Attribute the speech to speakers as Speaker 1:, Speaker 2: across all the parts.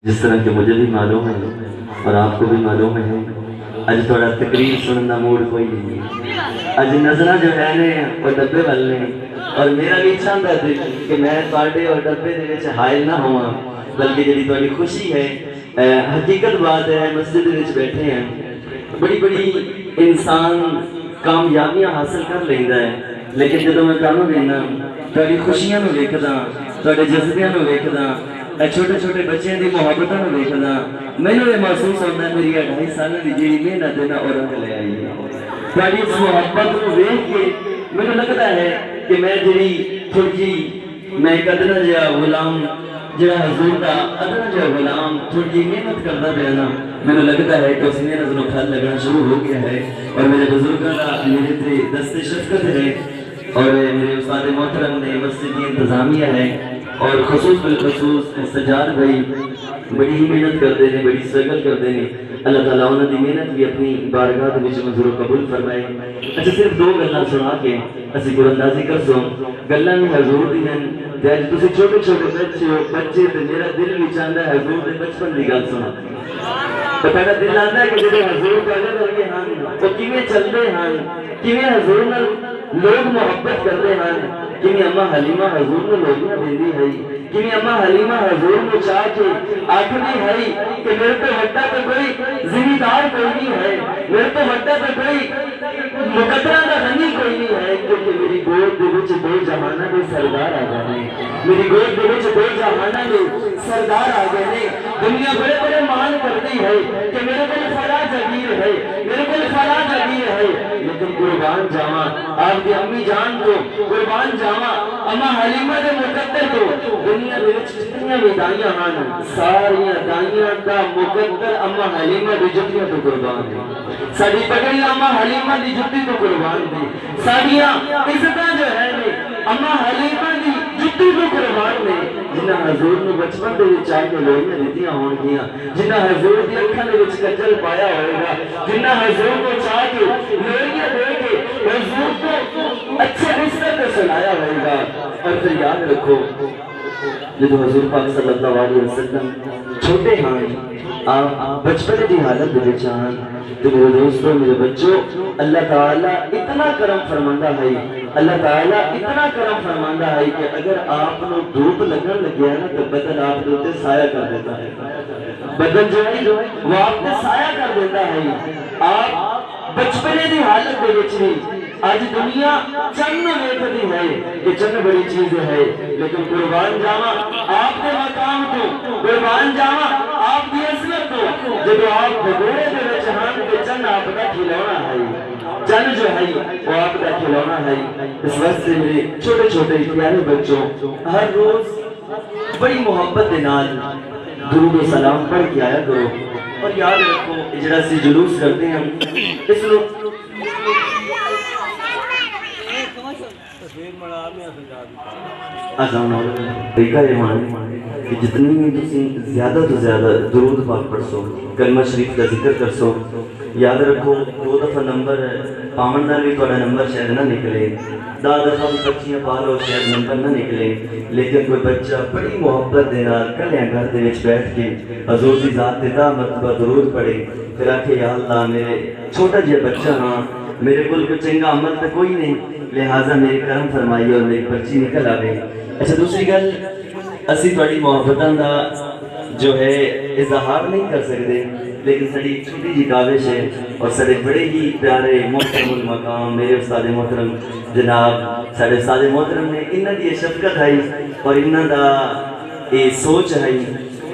Speaker 1: جس طرح کہ مجھے بھی معلوم ہے اور آپ کو بھی معلوم ہے اج تھوڑا تقریر سننے کا موڈ کوئی نہیں ہے. اج نظرہ جو ہے نے وہ ڈبے والے اور میرا بھی چاہتا ہے کہ میں تواڈے اور ڈبے دے وچ حائل نہ ہواں بلکہ جڑی تواڈی خوشی ہے حقیقت بات ہے مسجد وچ بیٹھے ہیں بڑی بڑی انسان کامیابیاں حاصل کر لیندا ہے لیکن جدوں میں تانوں ویکھنا تواڈی خوشیاں نوں ویکھدا تواڈے جذبیاں نوں ویکھدا چھوٹے چھوٹے بچے دی محبتوں میں دیکھنا مینوں یہ محسوس ہوتا ہے میری 2.5 سال کی جیڑی محنت ہے نا اور رنگ لے آئی ہے. تواڈی اس محبت کو دیکھ کے مینوں لگتا ہے کہ میں جڑی تھوڑی میں ایک ادنا جہا غلام جڑا حضور دا ادنا جہا غلام تھوڑی محنت کرتا پیا نا مینوں لگتا ہے کہ اس محنت نوں پھل لگنا شروع ہو گیا ہے اور میرے بزرگاں دا میرے تے دست شفقت ہے اور میرے استاد محترم نے مسجد کی انتظامیہ ہے اور خصوص بالخصوص سجاد بھائی بڑی ہی محنت کرتے ہیں بڑی سٹرگل کرتے ہیں. اللہ تعالیٰ انہوں کی محنت بھی اپنی بارگاہ کے منظور و قبول فرمائے. اچھا صرف 2 گلاں سنا کے اسی قرآن اندازی کر سو گلاں بھی حضور دی ہیں تے اج تسی چھوٹے چھوٹے بچے تے میرا دل بھی چاہتا ہے حضور دے بچپن دی گل سنا تو میرا دل آتا ہے کہ جڑے حضور پہلے ورگے ہیں وہ کیویں چلتے ہیں کیویں حضور نال لوگ محبت کرتے ہیں کیویں اما حلیمہ حضور نوں لوگیاں دیندی ہے کیویں اما حلیمہ حضور نوں چاہ کے آکھدی ہے کہ میرے تو وڈا تو کوئی زمیندار کوئی نہیں ہے میرے تو وڈا تو کوئی مقدرہ دا غنی کوئی نہیں ہے کیونکہ میری گود دے وچ 2 جہاناں دے سردار آ گئے ہیں میری گود دے وچ 2 جہاناں دے سردار آ گئے ہیں. دنیا بڑے بڑے مان کرتی ہے کہ میرے کو فلاں جاگیر ہے میرے کو فلاں جاگیر ہے لیکن قربان جاواں آپ کی امی جان کو قربان جاواں اما حلیمہ دے مقدر کو دنیا دے وچ جتنیاں بھی دائیاں ہن ساریاں دائیاں دا مقدر اما حلیمہ دی جتیاں تو قربان ہے ساری پگڑی اما حلیمہ دی جتی تو قربان دی ساریاں عزتاں جو ہے اما حلیمہ دی جتی تو قربان نے جنہ حضور نے بچپن دے وچ آ کے لوگیاں دتیاں ہون گیاں جنہ حضور دی اکھاں دے وچ کجل پایا ہوئے گا جنہ حضور کو چاہ کے لوگیاں دے کے حضور کو اچھے رشتے سے سنایا ہوئے گا. اور پھر یاد رکھو جب حضور پاک صلی اللہ علیہ وسلم چھوٹے ہیں آپ بچپن کی حالت دے وچ ہیں تو میرے دوستوں میرے بچوں اللہ تعالیٰ اتنا کرم فرماندہ ہے اللہ تعالیٰ اتنا کرم فرماندہ ہے کہ اگر آپ نو دھوپ لگن لگیا نا تو بدن آپ دے اوپر سایہ کر دیتا ہے بدن جو ہے وہ آپ نے سایہ کر دیتا ہے. آپ بچپنے دی حالت دے وچ نہیں آج دنیا چند ویکھدی ہے کہ چند بڑی چیز ہے لیکن قربان جاواں آپ کے مقام تو قربان جاواں آپ کی عظمت تو جب آپ بھگوڑے دے وچ ہن تے چند آپ دا کھلونا ہے چند جو ہے وہ آپ کا کھلونا ہے. اس واسطے میرے چھوٹے چھوٹے پیارے بچوں ہر روز بڑی محبت دے نال درود و سلام پڑھ کے آیا کرو اور یاد رکھو جڑا سی جلوس کرتے ہیں اس لو طریقہ یہ ہے کہ جتنی بھی زیادہ تو زیادہ درود پاک پڑھ سو کلمہ شریف کا ذکر کر سو. یاد رکھو 2 دفعہ نمبر پاون نال بھی تھوڑا نمبر شاید نہ نکلے 10 دفعہ بھی بچیاں پا لو شاید نمبر نہ نکلے لیکن کوئی بچہ بڑی محبت دے نال کلیاں گھر دے وچ بیٹھ کے حضور دی ذات تے 10 مرتبہ درود پڑھے پھر آکھے یا اللہ میرے چھوٹا جہا بچہ ہاں میرے کول کوئی چنگا عمل تو کوئی نہیں لہٰذا میرے کرم فرمائیے اور میری پرچی نکل آوے. اچھا دوسری گل اسی تھوڑی محبتاں دا جو ہے اظہار نہیں کر سکتے لیکن ساری چھوٹی جی کاوش ہے اور سارے بڑے ہی پیارے محترم المقام میرے استاد محترم جناب سارے استاد محترم نے انہاں دی شفقت ہے اور انہاں دا یہ سوچ ہے.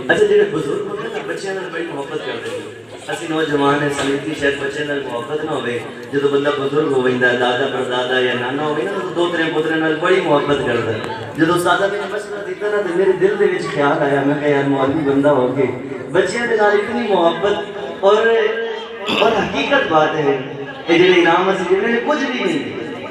Speaker 1: اچھا جڑے بزرگ ہوندے نا بچیاں نال بڑی محبت کرتے ہیں اسی نوجوان ہے سلیتی شاید بچے نال محبت نہ ہوئے جدو بندہ بزرگ ہو ویندا دادا پردادا یا نانا ہوئے نا تو 2-3 پوترے نال بڑی محبت کرتا ہے. جدو استاد نے مشورہ دیتا نا تو میرے دل دے وچ خیال آیا میں کہ یار مولوی بندہ ہو کے بچیاں دے نال اتنی محبت اور حقیقت بات ہے یہ جڑے انعام اسی دینے کچھ بھی نہیں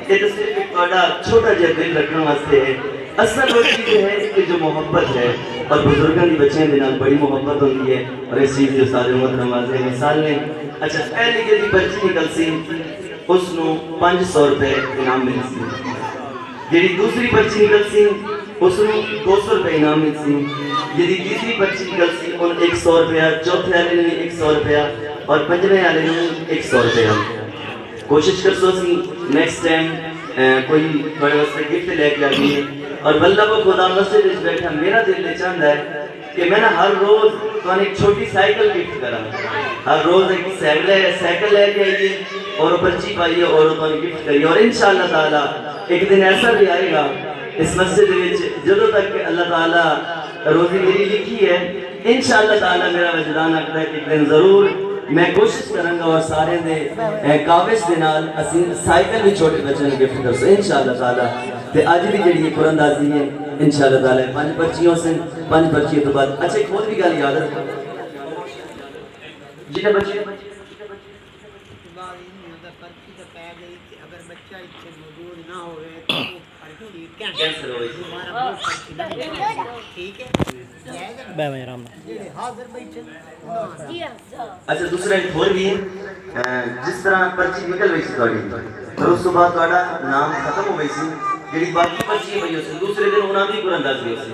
Speaker 1: یہ تو صرف ایک تہاڈا چھوٹا جہا دل رکھنے واسطے ہے. اصل وہ چیز ہے کہ جو محبت ہے اور بزرگوں کی بچیاں دے نال بڑی محبت ہوتی ہے اور اس چیز جو استاد محترم واضح مثال نے. اچھا پہلی جی پرچی نکل سی اس نو 500 روپے انعام مل سی جی دوسری پرچی نکل سی اس کو 200 روپے انعام مل سی جی تیسری پرچی نکل سی ان 100 روپیہ چوتھے والے نے 100 روپیہ اور پنجویں والے نے 100 روپیہ کوشش کر سو سی نیکسٹ ٹائم کوئی بڑے واسطے گفٹ لے کے آگئی اور بلہ کو خدا مسجد اس بیٹھا میرا دل لے چاہتا ہے کہ میں نے ہر روز تو ایک چھوٹی سائیکل گفٹ کرا ہر روز ایک سائیکل لے کے آئیے اور پرچی پائیے اور تو گفٹ کریے اور انشاءاللہ تعالیٰ ایک دن ایسا بھی آئے گا اس مسجد وچ جدوں تک کہ اللہ تعالیٰ روزی میری لکھی ہے انشاءاللہ تعالیٰ میرا وجدان آتا ہے کہ ایک دن ضرور میں کوشش کروں گا اور سارے دے کاوش دے نال اسی سائیکل بھی چھوٹے بچوں نے گفٹ کر سو انشاءاللہ تعالیٰ تے آج بھی جڑی قرآن اندازی ہے انشاءاللہ تعالیٰ 5 پرچیوں سے 5 پرچیوں تو بعد اچھا ایک اور بھی گل یاد رکھو جنہیں بچے کینسل ہوئی اچھا دوسرا ایک اور بھی ہے جس طرح پرچی نکل رہی سی تھوڑی اور اس کے بعد تھوڑا نام ختم ہو گئی سی جڑی باقی پرچی ہوئی اسی دوسرے دن انہاں بھی قرآن اندازی ہوئی سی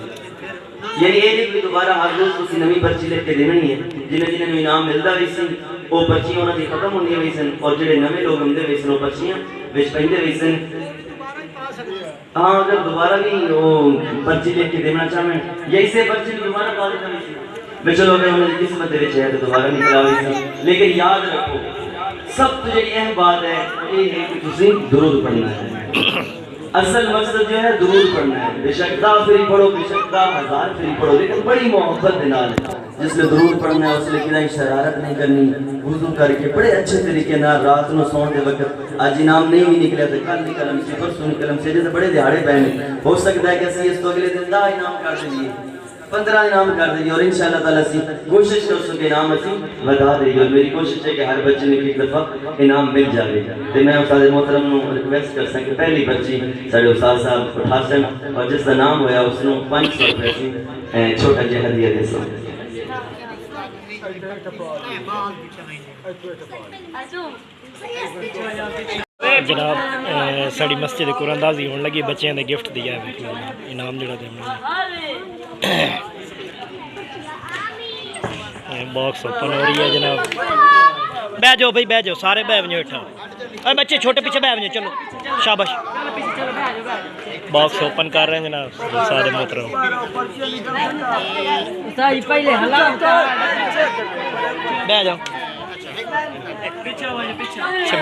Speaker 1: یعنی یہ نہیں کہ دوبارہ ہر روز کسی نمی پرچی لے کے دینی ہے جنہیں جنہیں انعام ملتا ہوئی سی وہ پرچیاں انہاں دی ختم ہوئی ہوئی سن اور جڑے نمے لوگ ہمدے ہوئی سن وہ پرچیاں وچ پہندے ہوئی سن ہاں اگر دوبارہ بھی وہ پرچی لے کے دینا چاہیں یا اسے پرچی دوبارہ پا دیتا نہیں میں چلو اگر انہوں نے قسمت دے ہے تو دوبارہ نکلا ہوئی سی لیکن یاد رکھو سب تو جو اہم بات ہے یہ ہے کہ تسی درود پڑھنا ہے اصل مقصد جو ہے درود پڑھنا ہے بے شک 10 پھری پڑھو بے شک 10,000 پھری پڑھو لیکن بڑی محبت دینال ہے جس لئے درود پڑھنا ہے اس لئے کدھائی شرارت نہیں کرنی وضو کر کے بڑے اچھے طریقے نہ رات نو سون دے وقت آج انعام نہیں بھی نکلے تو کل نکلم سے پرسوں نکلم سے جیسے بڑے دہاڑے پہنے ہو سکتا ہے کہ اسی اس تو اگلے دن 10 انعام کر دیئے 15 انعام کر دیئے اور انشاءاللہ تعالیٰ سی کوشش کر سکے انعام اسی بتا دیئے اور میری کوشش ہے کہ ہر بچے نے ایک دفعہ انعام مل جائے تو میں استاد محترم نے ریکویسٹ کر سکتا پہلی بچی ساڑھے استاد صاحب اٹھا سن اور جس کا نام ہویا اس نے 500 روپے سی چھوٹا جہاں دیا دے سو
Speaker 2: جناب ساڑی مسجد قرآن اندازی ہونے لگی بچیاں دے گفٹ دیا ہے انعام جڑا دے باکس اوپن ہو رہی ہے جناب بہ جاؤ بھائی بہ جاؤ سارے بہ ونجو اٹھا اے بچے چھوٹے پیچھے بہ ونجو چلو شاباش باکس اوپن کر رہے ہیں جناب سارے محترم بہ جاؤ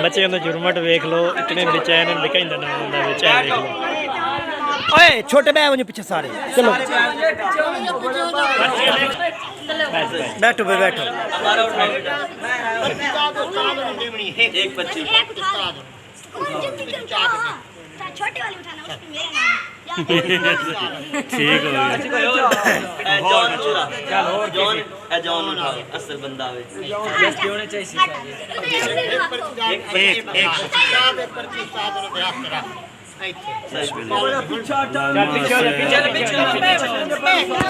Speaker 2: بچے کا جرمٹ ویکھ لو اتنے بچے نے لکھا ہی بچے ویکھ لو اوئے چھوٹے بہ ونجو پیچھے سارے چلو بیٹھو بھائی بیٹھو
Speaker 1: ایک بچی
Speaker 3: چھوٹے والی اٹھانا اس میں میرا
Speaker 2: ٹھیک ہو
Speaker 1: جون جون اٹھاؤ اصل بندہ ہوئے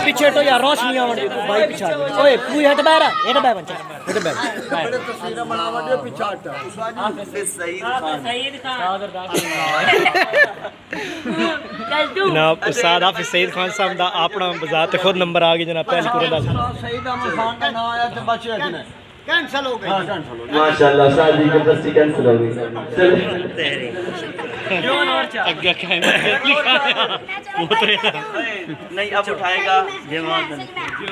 Speaker 2: پیچھے تو یار روشنی آوڑی بھائی پیچھے اوئے کوئی ہٹ بیرا ہٹ بے بچا ہٹ بے تصویر بناوا دے پیچھے ہٹ
Speaker 1: سعید خان
Speaker 2: جناب استاد حافظ سعید خان صاحب دا اپنا بذات خود نمبر آ گیا جناب پہلی قرآن دا
Speaker 4: سعید احمد خان کا نام آیا تو بچے ہیں کینسل ہو گئی
Speaker 1: ماشاءاللہ استاد جی کی پرچی کینسل ہو گئی
Speaker 2: اگا کہیں اترے
Speaker 1: نہیں اب اٹھائے گا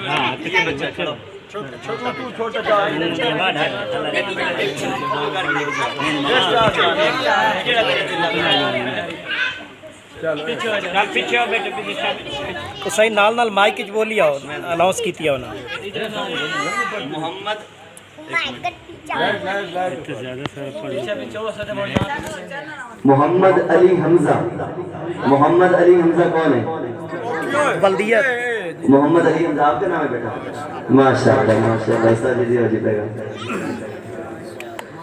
Speaker 1: ہاں یہ بچہ کھڑو
Speaker 4: چھوٹا
Speaker 2: تو صحیح نال نال مائک وچ بولی آؤ اناؤنس کیتی آؤ نا
Speaker 1: محمد محمد علی حمزہ محمد علی حمزہ کون ہے
Speaker 2: بلدیت
Speaker 1: محمد علی حمزہ آپ کے نام ہے بیٹا ماشاءاللہ ماشاءاللہ استاد جی ہو جائے گا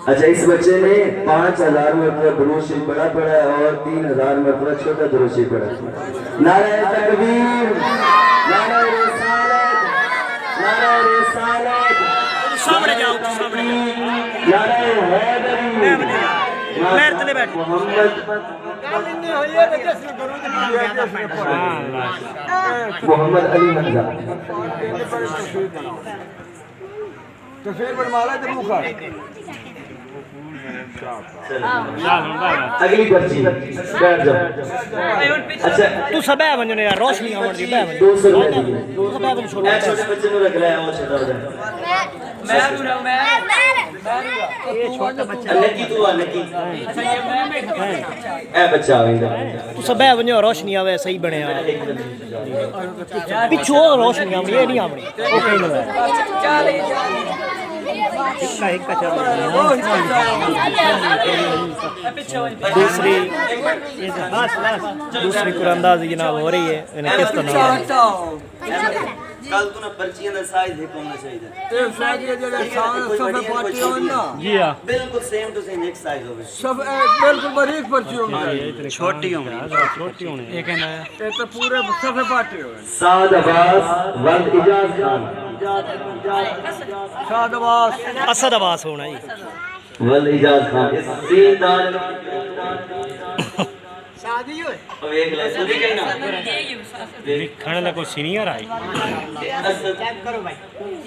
Speaker 1: اچھا اس بچے نے 5000 مرتبہ درود شریف پڑھا ہے اور 3000 مرتبہ چھوٹا درود شریف پڑھا نعرہ تکبیر نعرہ رسالت نعرہ رسالت
Speaker 2: سامنے جاؤ سامنے
Speaker 1: نعرہ حیدری
Speaker 2: مہر تلے بیٹھ
Speaker 1: محمد محمد علی حمزہ
Speaker 4: تو پھر بنوالا تو منہ کھا
Speaker 1: اگلی پرچی بیٹھ جاؤ اچھا
Speaker 2: تو سب ہے ونجنے یار روشنی آوڑ دی بہ ون
Speaker 1: 200 روپے دیے
Speaker 2: تو سب ہے ون چھوڑ
Speaker 1: اے چھوٹے بچے نو رکھ لے وہ چھوٹا ہو جائے لکی تو لکی اے بچہ آویندا
Speaker 2: تو سب ہے ونجو روشنی آوے صحیح بنیا پچھو روشنی آوڑی یہ نہیں آوڑی او کہیں نہ ایک کا چل دوسری قرآن اندازی جناب ہو رہی ہے انہیں کس طرح
Speaker 1: کل تو نہ پرچیاں دا سائز ہے ہونا چاہیے
Speaker 4: تے شاید یہ جڑا صفے پارٹی ہون نا
Speaker 2: جی ہاں
Speaker 1: بالکل سیم ٹو سیم ایک سائز ہوے
Speaker 4: سب بالکل باریک پرچی ہونی
Speaker 2: چھوٹی ہونی یہ کہنا ہے
Speaker 4: تے تو پورے صفے پارٹی ہوئے
Speaker 1: سعد عباس ولد اجاز خان
Speaker 4: شاد عباس
Speaker 2: اسد عباس ہونا جی
Speaker 1: ولد اجاز خان اس سین دار
Speaker 4: شادی ہوئے
Speaker 1: او ایک لے سدی کہنا
Speaker 2: کھانے لگا کوئی سینئر آئی
Speaker 3: چیک کرو بھائی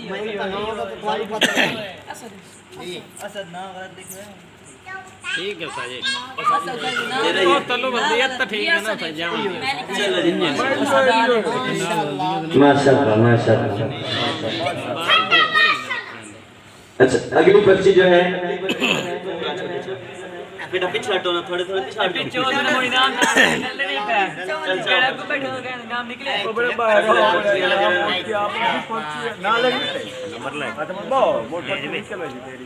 Speaker 3: میں تو نام تو کوئی پتہ نہیں اسد نام غلط لکھ رہے ہیں
Speaker 2: ٹھیک ہے ساجی
Speaker 1: چلو
Speaker 2: بلدیت تو ٹھیک ہے نا سجاؤں
Speaker 1: ماشاءاللہ ماشاءاللہ اچھا اگلی پرچی جو ہے بیٹا پیچھے ہٹو نا تھوڑے تھوڑے پیچھے ہٹو
Speaker 5: چود نے موئی نام نہیں پہ کیڑا کو بیٹھو گئے نام نکلے
Speaker 4: او بڑے باہر نہ لگی نمبر لے بہت موٹا نکل جی تیری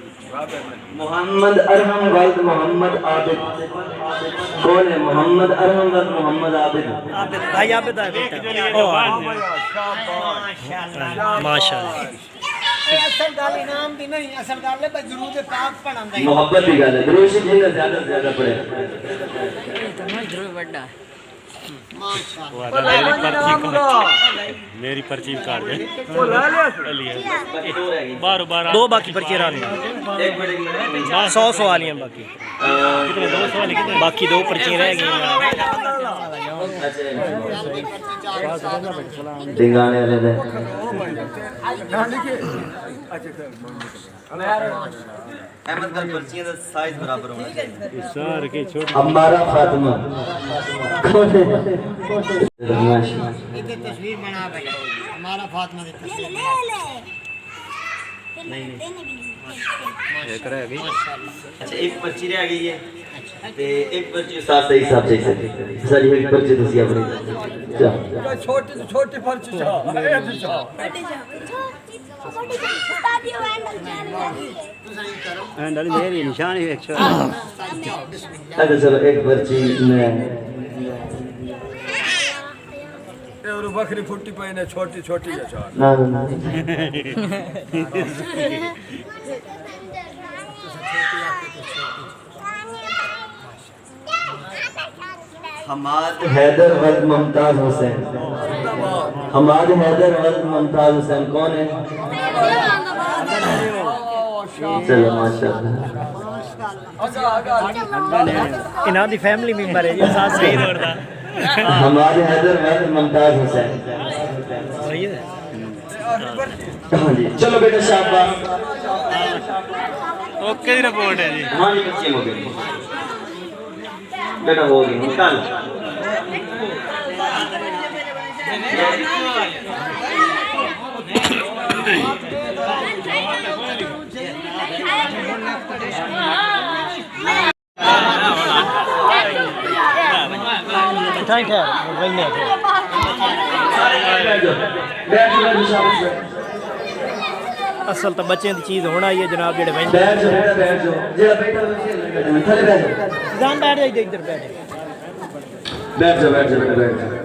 Speaker 1: محمد ارحم ولد محمد عابد کون ہے محمد ارحم ولد محمد عابد
Speaker 2: بھائی عابد ہے بیٹا ماشاءاللہ
Speaker 4: اصل گل انعام دی نہیں اصل گل ہے بھائی درود پاک پڑھاندا ہے
Speaker 1: محبت کی گل ہے دروش جتنا زیادہ سے زیادہ پڑھے
Speaker 2: میری پرچی کاٹ دے
Speaker 4: وہ لے لیا
Speaker 2: بارو بارہ دو باقی پرچی رانی 100 سوالیاں باقی کتنے 2 سوال کتنے باقی 2 پرچی رہ گئی
Speaker 1: ڈنگانے والے دے
Speaker 4: نہ لکھے
Speaker 1: احمد کا پرچیاں دا سائز برابر ہونا چاہیے
Speaker 2: سار کے چھوٹ
Speaker 1: ہمارا فاطمہ
Speaker 3: ادھر تصویر بنا بھائی ہمارا فاطمہ کی تصویر لے نہیں
Speaker 1: اچھا ایک پرچی رہ گئی ہے تے ایک پرچی استاد صحیح صاحب صحیح ساری ایک پرچی تسی اپنی
Speaker 4: چھوٹی چھوٹی پرچی چاہ
Speaker 2: ہینڈل میری نشان ہے 100
Speaker 1: اچھا چلو ایک پرچی میں
Speaker 4: اور بکری پھٹی پئی نے چھوٹی چھوٹی ہے چاہ
Speaker 1: نہ حماد حیدر ولد ممتاز حسین حماد حیدر ولد ممتاز حسین کون ہے چلو ماشاءاللہ
Speaker 2: انہاں دی فیملی ممبر ہے جی ساتھ صحیح روڑدا
Speaker 1: حماد حیدر ولد ممتاز حسین
Speaker 2: صحیح ہے
Speaker 1: ہاں جی چلو بیٹا شاباش
Speaker 2: اوکے دی رپورٹ ہے جی
Speaker 1: ہاں جی بچے ہو گئے بیٹا ہو گئی نکال
Speaker 2: ٹھیک ہے وہی ہے اصل تو بچے دی چیز ہونا ہی ہے جناب جڑے وہی
Speaker 1: بیٹھ جاؤ بیٹا بیٹھ جاؤ جڑا بیٹا تھلے بیٹھ جاؤ
Speaker 2: جان بیٹھ جائے ادھر بیٹھ
Speaker 1: بیٹھ جاؤ بیٹھ جاؤ بیٹھ جاؤ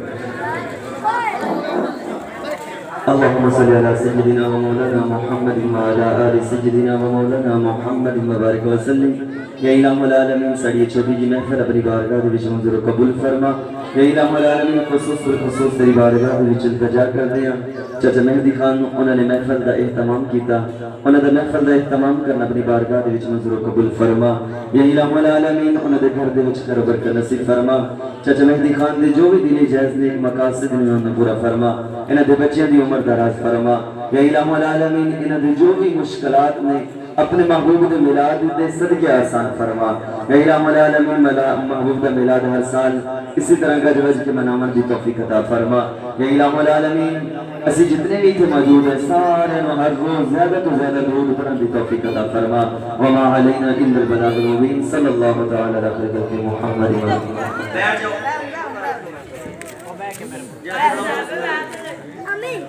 Speaker 1: اللهم صل على سيدنا ومولانا محمد وعلى آل سيدنا ومولانا محمد وبارك وسلم یا الہ العالمین ساڑی چھوٹی جی محفل اپنی بارگاہ دے وچ منظور و قبول فرما یا الہ العالمین خصوص بالخصوص تیری بارگاہ دے وچ التجا کر دیا چچا مہدی خان انہوں نے محفل دا اہتمام کیتا انہوں نے محفل دا اہتمام کرنا اپنی بارگاہ دے وچ منظور و قبول فرما یا الہ العالمین انہوں نے گھر دے وچ خیر و برکت نصیب فرما چچا مہدی خان دے جو بھی دینی جائز نیک مقاصد نے انہوں نے پورا فرما انہاں دے بچیاں دی عمر دراز فرما یا الہ العالمین انہاں دے جو بھی مشکلات نے اپنے محبوب دے میلاد دے صدقے آسان فرما یا الہ العالمین محبوب دے میلاد ہر سال اسی طرح گج وج کے منامن دی توفیق عطا فرما یا الہ العالمین اسی جتنے بھی تھے موجود ہیں سارے نو ہر روز زیادہ تو زیادہ درود پڑھن دی توفیق عطا فرما وما علینا الا البلاغ المبین صلی اللہ تعالی علی خیر محمد
Speaker 3: آمین